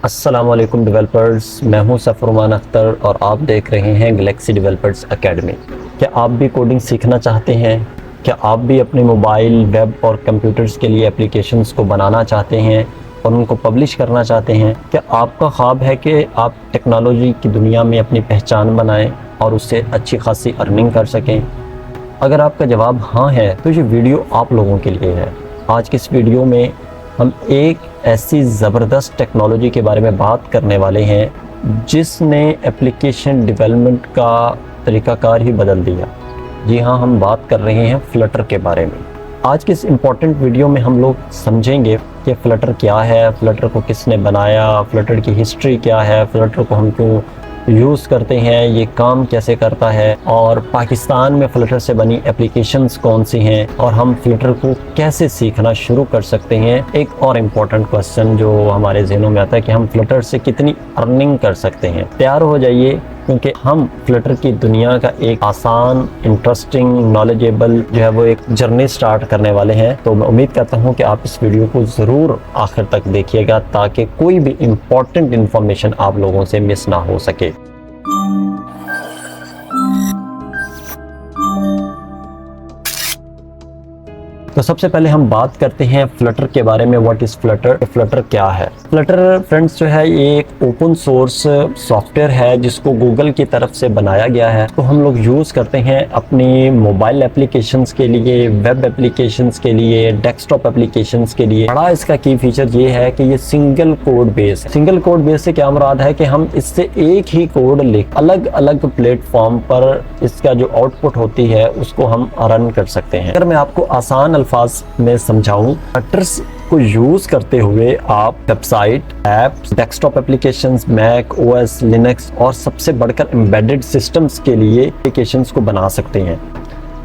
अस्सलामुअलैकुम डेवलपर्स, मैं हूं सफरुमान अख्तर और आप देख रहे हैं गैलेक्सी डेवलपर्स एकेडमी। क्या आप भी कोडिंग सीखना चाहते हैं? क्या आप भी अपने मोबाइल, वेब और कंप्यूटर्स के लिए एप्लीकेशंस को बनाना चाहते हैं और उनको पब्लिश करना चाहते हैं? क्या आपका ख्वाब है कि आप टेक्नोलॉजी की दुनिया में अपनी पहचान बनाएं और उससे अच्छी खासी अर्निंग कर सकें? अगर आपका जवाब हाँ है तो ये वीडियो आप लोगों के लिए है। आज की इस वीडियो में हम एक ऐसी ज़बरदस्त टेक्नोलॉजी के बारे में बात करने वाले हैं जिसने एप्लीकेशन डेवलपमेंट का तरीक़ाकार ही बदल दिया। जी हाँ, हम बात कर रहे हैं फ्लटर के बारे में। आज के इस इम्पॉर्टेंट वीडियो में हम लोग समझेंगे कि फ़्लटर क्या है, फ़्लटर को किसने बनाया, फ़्लटर की हिस्ट्री क्या है, फ़्लटर को हम क्यों यूज़ करते हैं, ये काम कैसे करता है और पाकिस्तान में फ़्लटर से बनी एप्लीकेशंस कौन सी हैं और हम फ़्लटर को कैसे सीखना शुरू कर सकते हैं। एक और इम्पॉर्टेंट क्वेश्चन जो हमारे ज़हनों में आता है कि हम फ़्लटर से कितनी अर्निंग कर सकते हैं। तैयार हो जाइए क्योंकि हम फ़्लटर की दुनिया का एक आसान, इंटरेस्टिंग, नॉलेजेबल जो है वो एक जर्नी स्टार्ट करने वाले हैं। तो मैं उम्मीद करता हूँ कि आप इस वीडियो को ज़रूर आखिर तक देखिएगा ताकि कोई भी इम्पॉर्टेंट इन्फॉर्मेशन आप लोगों से मिस ना हो सके। तो सबसे पहले हम बात करते हैं फ्लटर के बारे में। What is Flutter? फ्लटर क्या है? फ्लटर फ्रेंड्स जो है ये एक ओपन सोर्स सॉफ्टवेयर है जिसको गूगल की तरफ से बनाया गया है। तो हम लोग यूज़ करते हैं अपनी मोबाइल एप्लीकेशंस के लिए, वेब एप्लीकेशंस के लिए, डेस्कटॉप एप्लीकेशंस के लिए। बड़ा इसका की फीचर ये है कि ये सिंगल कोड बेस है। सिंगल कोड बेस से क्या मुराद है कि हम इससे एक ही कोड लिख अलग अलग प्लेटफॉर्म पर इसका जो आउटपुट होती है उसको हम रन कर सकते हैं। अगर मैं आपको आसान अल्फाज में समझाऊं, फ्लटर्स को यूज करते हुए आप website, apps, desktop applications, Mac OS, Linux और सबसे बढ़कर एम्बेडेड सिस्टम्स के लिए एप्लीकेशंस को बना सकते हैं।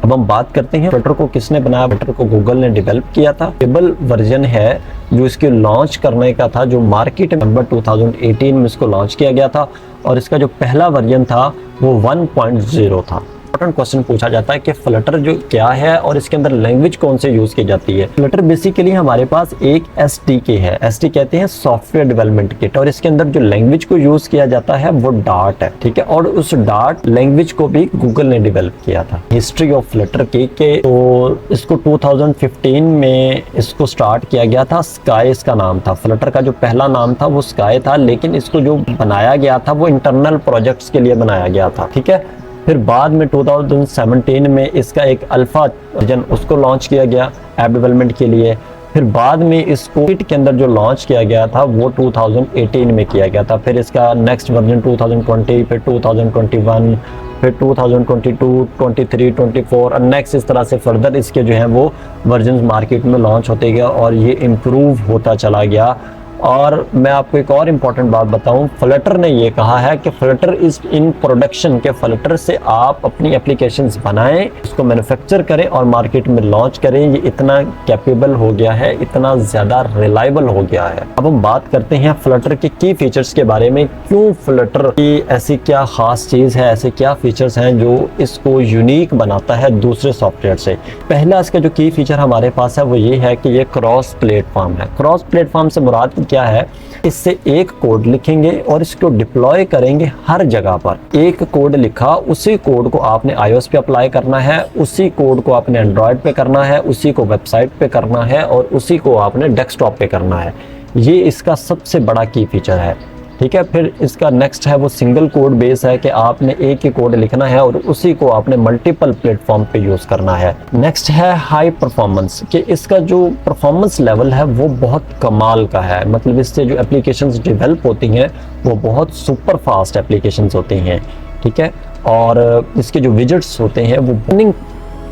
अब हम बात करते हैं फ्लटर को किसने बनाया। फ्लटर को गूगल ने डेवलप किया था। स्टेबल वर्जन है जो इसके लॉन्च करने का था, जो मार्केट में नवंबर 2018 में इसको लॉन्च किया गया था और इसका जो पहला वर्जन था वो 1.0 था। इंपॉर्टेंट क्वेश्चन पूछा जाता है कि फ्लटर जो क्या है और इसके अंदर लैंग्वेज कौन से यूज की जाती है। फ्लटर बेसिकली हमारे पास एक एसडीके है। एसडी कहते हैं सॉफ्टवेयर डेवलपमेंट किट, और इसके अंदर जो लैंग्वेज को यूज किया जाता है वो डार्ट है, ठीक है। और उस डार्ट लैंग्वेज को भी गूगल ने डेवलप किया था। हिस्ट्री ऑफ फ्लटर की तो इसको 2015 में इसको स्टार्ट किया गया था। स्काई इसका नाम था। फ्लटर का जो पहला नाम था वो स्काई था, लेकिन इसको जो बनाया गया था वो इंटरनल प्रोजेक्ट्स के लिए बनाया गया था, ठीक है। फिर बाद में 2017 में इसका एक अल्फा वर्जन उसको लॉन्च किया गया ऐप डेवलपमेंट के लिए। फिर बाद में इसको किट के अंदर जो लॉन्च किया गया था वो 2018 में किया गया था। फिर इसका नेक्स्ट वर्जन 2020, फिर 2021, फिर 2022, 23, 24 और नेक्स्ट इस तरह से फर्दर इसके जो हैं वो वर्जन मार्केट में लॉन्च होते गए और ये इम्प्रूव होता चला गया। और मैं आपको एक और इम्पॉर्टेंट बात बताऊं, फ्लटर ने ये कहा है कि फ्लटर इज इन प्रोडक्शन, के फ्लटर से आप अपनी एप्लीकेशंस बनाएं, उसको मैन्युफैक्चर करें और मार्केट में लॉन्च करें। ये इतना कैपेबल हो गया है, इतना ज़्यादा रिलायबल हो गया है। अब हम बात करते हैं फ्लटर के की फीचर्स के बारे में। क्यों फ्लटर की ऐसी क्या ख़ास चीज़ है, ऐसे क्या फीचर्स हैं जो इसको यूनिक बनाता है दूसरे सॉफ्टवेयर से। पहला इसका जो की फीचर हमारे पास है वो ये है कि ये क्रॉस प्लेटफॉर्म है। क्रॉस प्लेटफॉर्म से मुराद क्या है? इससे एक कोड लिखेंगे और इसको डिप्लॉय करेंगे हर जगह पर। एक कोड लिखा, उसी कोड को आपने iOS पे अप्लाई करना है, उसी कोड को आपने एंड्रॉयड पे करना है, उसी को वेबसाइट पे करना है और उसी को आपने डेस्कटॉप पे करना है। ये इसका सबसे बड़ा की फीचर है, ठीक है। फिर इसका नेक्स्ट है वो सिंगल कोड बेस है कि आपने एक ही कोड लिखना है और उसी को आपने मल्टीपल प्लेटफॉर्म पे यूज़ करना है। नेक्स्ट है हाई परफॉर्मेंस, कि इसका जो परफॉर्मेंस लेवल है वो बहुत कमाल का है। मतलब इससे जो एप्लीकेशंस डेवलप होती हैं वो बहुत सुपर फास्ट एप्लीकेशंस होती हैं, ठीक है। और इसके जो विजेट्स होते हैं वो बर्निंग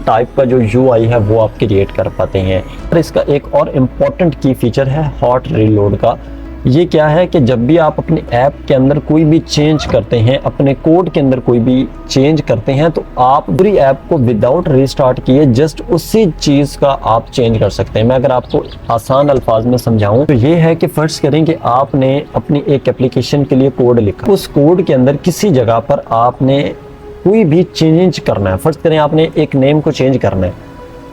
टाइप का जो UI है वो आप क्रिएट कर पाते हैं। और इसका एक और इम्पॉर्टेंट की फीचर है हॉट रीलोड का। ये क्या है कि जब भी आप अपने ऐप के अंदर कोई भी चेंज करते हैं, अपने कोड के अंदर कोई भी चेंज करते हैं, तो आप पूरी ऐप को विदाउट रीस्टार्ट किए जस्ट उसी चीज़ का आप चेंज कर सकते हैं। मैं अगर आपको आसान अल्फाज में समझाऊं तो ये है कि फर्ज करें कि आपने अपनी एक एप्लीकेशन के लिए कोड लिखा। उस कोड के अंदर किसी जगह पर आपने कोई भी चेंज करना है। फर्ज करें आपने एक नेम को चेंज करना है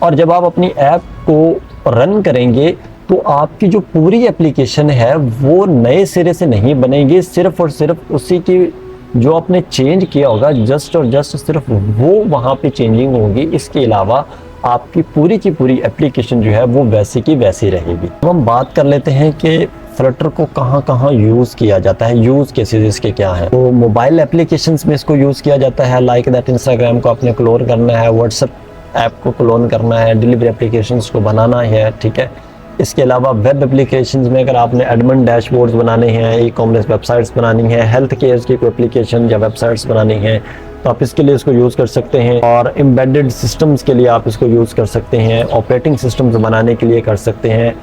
और जब आप अपनी ऐप को रन करेंगे तो आपकी जो पूरी एप्लीकेशन है वो नए सिरे से नहीं बनेगी, सिर्फ और सिर्फ उसी की जो आपने चेंज किया होगा जस्ट और जस्ट सिर्फ वो वहाँ पे चेंजिंग होगी। इसके अलावा आपकी पूरी की पूरी एप्लीकेशन जो है वो वैसी की वैसी रहेगी। अब हम बात कर लेते हैं कि फ्लटर को कहाँ कहाँ यूज़ किया जाता है, यूज़ केसेस इसके क्या हैं। तो मोबाइल एप्लीकेशंस में इसको यूज़ किया जाता है, लाइक दैट इंस्टाग्राम को आपने क्लोन करना है, व्हाट्सएप ऐप को क्लोन करना है, डिलीवरी एप्लीकेशंस को बनाना है, ठीक है। इसके अलावा वेब एप्लीकेशंस में अगर आपने एडमिन डैशबोर्ड्स बनाने हैं, ई कॉमर्स वेबसाइट्स बनानी है, हेल्थ केयर की कोई एप्लीकेशन या वेबसाइट्स बनानी है तो आप इसके लिए इसको यूज़ कर सकते हैं। और एम्बेडेड सिस्टम्स के लिए आप इसको यूज़ कर सकते हैं, ऑपरेटिंग सिस्टम्स बनाने के लिए कर सकते हैं,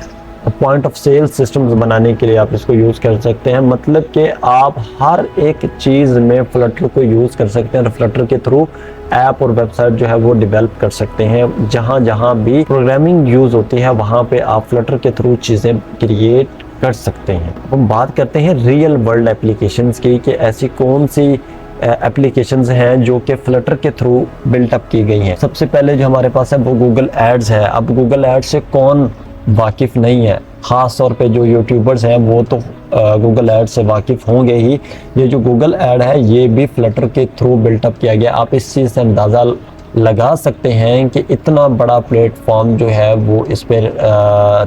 पॉइंट ऑफ सेल सिस्टम्स बनाने के लिए आप इसको यूज़ कर सकते हैं। मतलब कि आप हर एक चीज़ में फ्लटर को यूज़ कर सकते हैं और फ्लटर के थ्रू ऐप और वेबसाइट जो है वो डेवलप कर सकते हैं। जहाँ जहाँ भी प्रोग्रामिंग यूज़ होती है वहाँ पे आप फ्लटर के थ्रू चीज़ें क्रिएट कर सकते हैं। हम बात करते हैं रियल वर्ल्ड एप्लीकेशंस की कि ऐसी कौन सी एप्लीकेशंस हैं जो कि फ्लटर के थ्रू बिल्टअप की गई हैं। सबसे पहले जो हमारे पास है वो गूगल एड्स है। अब गूगल एड्स से कौन वाकिफ़ नहीं है, ख़ास तौर पे जो यूट्यूबर्स हैं वो तो गूगल ऐड से वाकिफ़ होंगे ही। ये जो गूगल ऐड है ये भी फ्लटर के थ्रू बिल्टअप किया गया। आप इस चीज़ से अंदाज़ा लगा सकते हैं कि इतना बड़ा प्लेटफॉर्म जो है वो इस पर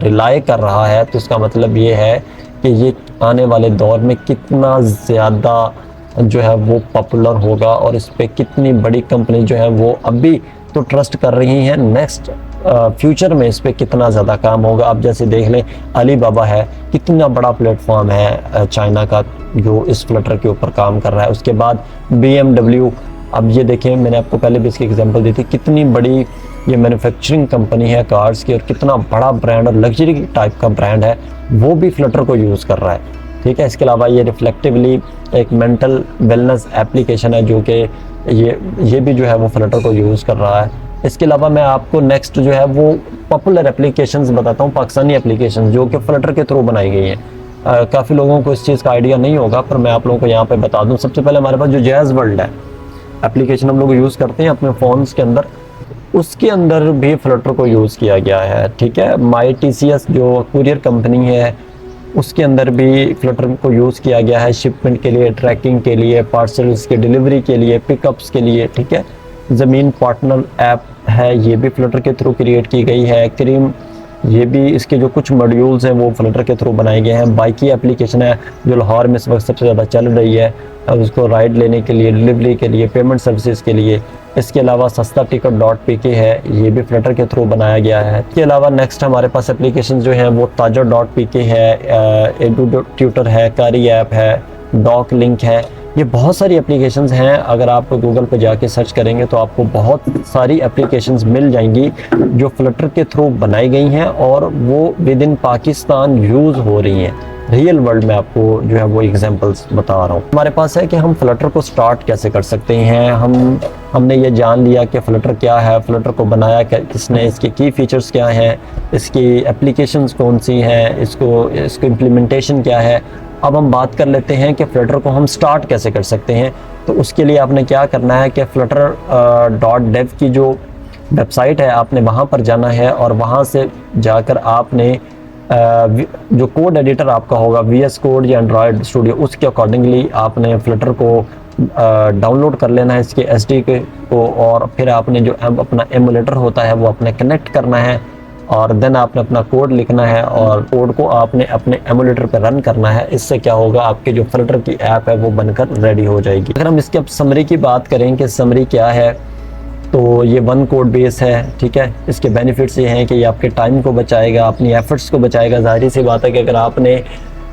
रिलाई कर रहा है, तो इसका मतलब ये है कि ये आने वाले दौर में कितना ज़्यादा जो है वो पॉपुलर होगा और इस पर कितनी बड़ी कंपनी जो है वो अभी तो ट्रस्ट कर रही हैं, नेक्स्ट फ्यूचर में इस पर कितना ज़्यादा काम होगा। आप जैसे देख लें अलीबाबा है, कितना बड़ा प्लेटफॉर्म है चाइना का जो इस फ्लटर के ऊपर काम कर रहा है। उसके बाद BMW, अब ये देखें मैंने आपको पहले भी इसकी एग्जांपल दी थी, कितनी बड़ी ये मैन्युफैक्चरिंग कंपनी है कार्स की और कितना बड़ा ब्रांड और लग्जरी टाइप का ब्रांड है, वो भी फ्लटर को यूज़ कर रहा है, ठीक है। इसके अलावा ये रिफ्लेक्टिवली एक मेंटल वेलनेस एप्लीकेशन है जो कि ये भी जो है वो फ्लटर को यूज़ कर रहा है। इसके अलावा मैं आपको नेक्स्ट जो है वो पॉपुलर एप्लीकेशंस बताता हूँ, पाकिस्तानी एप्लीकेशन जो कि फ्लटर के थ्रू बनाई गई हैं। काफ़ी लोगों को इस चीज़ का आइडिया नहीं होगा पर मैं आप लोगों को यहाँ पे बता दूँ। सबसे पहले हमारे पास जो जैज़ वर्ल्ड है एप्लीकेशन हम लोग यूज़ करते हैं अपने फ़ोन्स के अंदर, उसके अंदर भी फ्लटर को यूज़ किया गया है, ठीक है। माई TCS जो कुरियर कंपनी है उसके अंदर भी फ्लटर को यूज़ किया गया है, शिपमेंट के लिए, ट्रैकिंग के लिए, पार्सल्स के डिलीवरी के लिए, पिकअप्स के लिए, ठीक है। ज़मीन पार्टनर ऐप है, ये भी फ्लटर के थ्रू क्रिएट की गई है। क्रीम, ये भी इसके जो कुछ मॉड्यूल्स हैं वो फ्लटर के थ्रू बनाए गए हैं। बाइकी एप्लीकेशन है जो लाहौर में इस वक्त सबसे ज़्यादा चल रही है, उसको राइड लेने के लिए, डिलीवरी के लिए, पेमेंट सर्विसेज के लिए। इसके अलावा सस्ता टिकट.pk है, ये भी फ्लटर के थ्रू बनाया गया है। इसके अलावा नेक्स्ट हमारे पास एप्लीकेशन जो हैं वो ताजर.pk है, एडू ट्यूटर है, कारी ऐप है, डॉक लिंक है। ये बहुत सारी एप्लीकेशंस हैं, अगर आप गूगल पे जाके सर्च करेंगे तो आपको बहुत सारी एप्लीकेशंस मिल जाएंगी जो फ्लटर के थ्रू बनाई गई हैं और वो विद इन पाकिस्तान यूज़ हो रही हैं। रियल वर्ल्ड में आपको जो है वो एग्जांपल्स बता रहा हूँ। हमारे पास है कि हम फ्लटर को स्टार्ट कैसे कर सकते हैं। हमने ये जान लिया कि फ्लटर क्या है, फ्लटर को बनाया किसने, इसके की फीचर्स क्या हैं, इसकी एप्लीकेशंस कौन सी हैं, इसको इम्प्लीमेंटेशन क्या है। अब हम बात कर लेते हैं कि फ्लटर को हम स्टार्ट कैसे कर सकते हैं। तो उसके लिए आपने क्या करना है कि flutter.dev की जो वेबसाइट है आपने वहाँ पर जाना है और वहाँ से जाकर आपने जो कोड एडिटर आपका होगा VS कोड या एंड्रॉयड स्टूडियो, उसके अकॉर्डिंगली आपने फ्लटर को डाउनलोड कर लेना है इसके SDK को, और फिर आपने जो अपना एमुलेटर होता है वो अपने कनेक्ट करना है और देन आपने अपना कोड लिखना है और कोड को आपने अपने एमुलेटर पर रन करना है। इससे क्या होगा, आपके जो फ्लटर की ऐप है वो बनकर रेडी हो जाएगी। अगर हम इसके अब समरी की बात करें कि समरी क्या है, तो ये वन कोड बेस है, ठीक है। इसके बेनिफिट्स ये हैं कि ये आपके टाइम को बचाएगा, अपनी एफर्ट्स को बचाएगा। ज़ाहिर सी बात है कि अगर आपने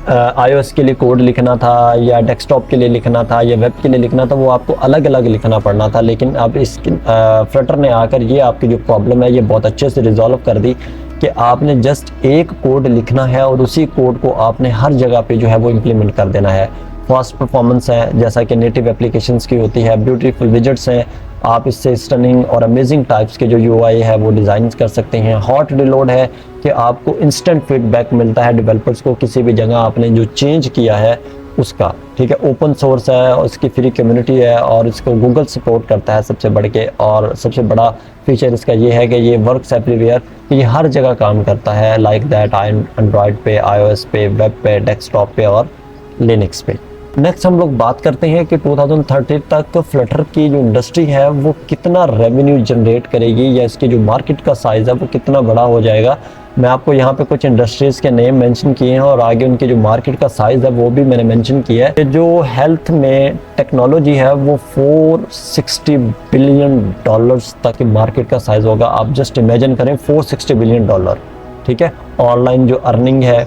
iOS के लिए कोड लिखना था या डेस्कटॉप के लिए लिखना था या वेब के लिए लिखना था, वो आपको अलग अलग लिखना पड़ना था। लेकिन अब इस फ्लटर ने आकर ये आपकी जो प्रॉब्लम है ये बहुत अच्छे से रिजॉल्व कर दी कि आपने जस्ट एक कोड लिखना है और उसी कोड को आपने हर जगह पे जो है वो इम्प्लीमेंट कर देना है। फास्ट परफॉर्मेंस है जैसा कि नेटिव एप्लीकेशंस की होती है, ब्यूटीफुल विजेट्स हैं, आप इससे स्टनिंग और अमेजिंग टाइप्स के जो UI है वो डिज़ाइन कर सकते हैं। हॉट रिलोड है कि आपको इंस्टेंट फीडबैक मिलता है डेवलपर्स को, किसी भी जगह आपने जो चेंज किया है उसका, ठीक है। ओपन सोर्स है, उसकी फ्री कम्युनिटी है और इसको गूगल सपोर्ट करता है सबसे बढ़ के। और सबसे बड़ा फीचर इसका ये है कि ये वर्क्स एवरीवेयर, ये हर जगह काम करता है। लाइक दैट एंड्रॉयड पे, iOS पे, वेब पे, डेस्कटॉप पे और लिनक्स पे। नेक्स्ट हम लोग बात करते हैं कि 2030 तक फ्लटर की जो इंडस्ट्री है वो कितना रेवेन्यू जनरेट करेगी, या इसकी जो मार्केट का साइज़ है वो कितना बड़ा हो जाएगा। मैं आपको यहाँ पे कुछ इंडस्ट्रीज़ के नेम मेंशन किए हैं और आगे उनके जो मार्केट का साइज़ है वो भी मैंने मेंशन किया है। जो हेल्थ में टेक्नोलॉजी है वो 460 बिलियन डॉलर्स तक की मार्केट का साइज़ होगा। आप जस्ट इमेजिन करें, 460 बिलियन डॉलर, ठीक है। ऑनलाइन जो अर्निंग है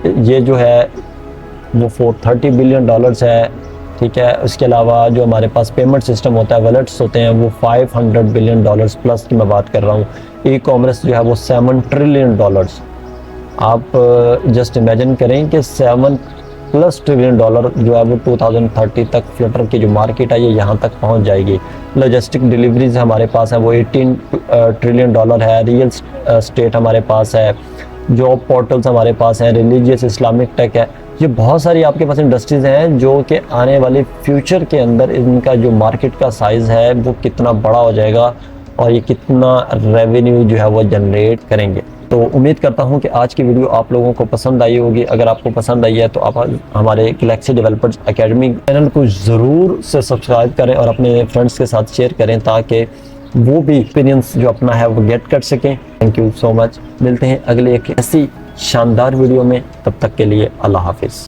ये जो है वो 430 बिलियन डॉलर्स है, ठीक है। उसके अलावा जो हमारे पास पेमेंट सिस्टम होता है, वॉलेट्स होते हैं, वो 500 बिलियन डॉलर्स प्लस की मैं बात कर रहा हूँ। ई कॉमर्स जो है वो 7 ट्रिलियन डॉलर्स। आप जस्ट इमेजिन करें कि 7+ ट्रिलियन डॉलर जो है वो 2030 तक फ्लटर की जो मार्केट है ये यहाँ तक पहुँच जाएगी। लॉजिस्टिक डिलीवरीज हमारे पास है वो 18 ट्रिलियन डॉलर है। रियल स्टेट हमारे पास है, जॉब पोर्टल्स हमारे पास हैं, रिलीजियस इस्लामिक टेक है। ये बहुत सारी आपके पास इंडस्ट्रीज़ हैं जो कि आने वाले फ्यूचर के अंदर इनका जो मार्केट का साइज़ है वो कितना बड़ा हो जाएगा और ये कितना रेवेन्यू जो है वो जनरेट करेंगे। तो उम्मीद करता हूँ कि आज की वीडियो आप लोगों को पसंद आई होगी। अगर आपको पसंद आई है तो आप हमारे गैलेक्सी डेवलपर्स एकेडमी चैनल को ज़रूर से सब्सक्राइब करें और अपने फ्रेंड्स के साथ शेयर करें ताकि वो भी एक्सपीरियंस जो अपना है वो गेट कर सकें। Thank you so much. मिलते हैं अगले एक ऐसी शानदार वीडियो में, तब तक के लिए अल्लाह हाफिज़।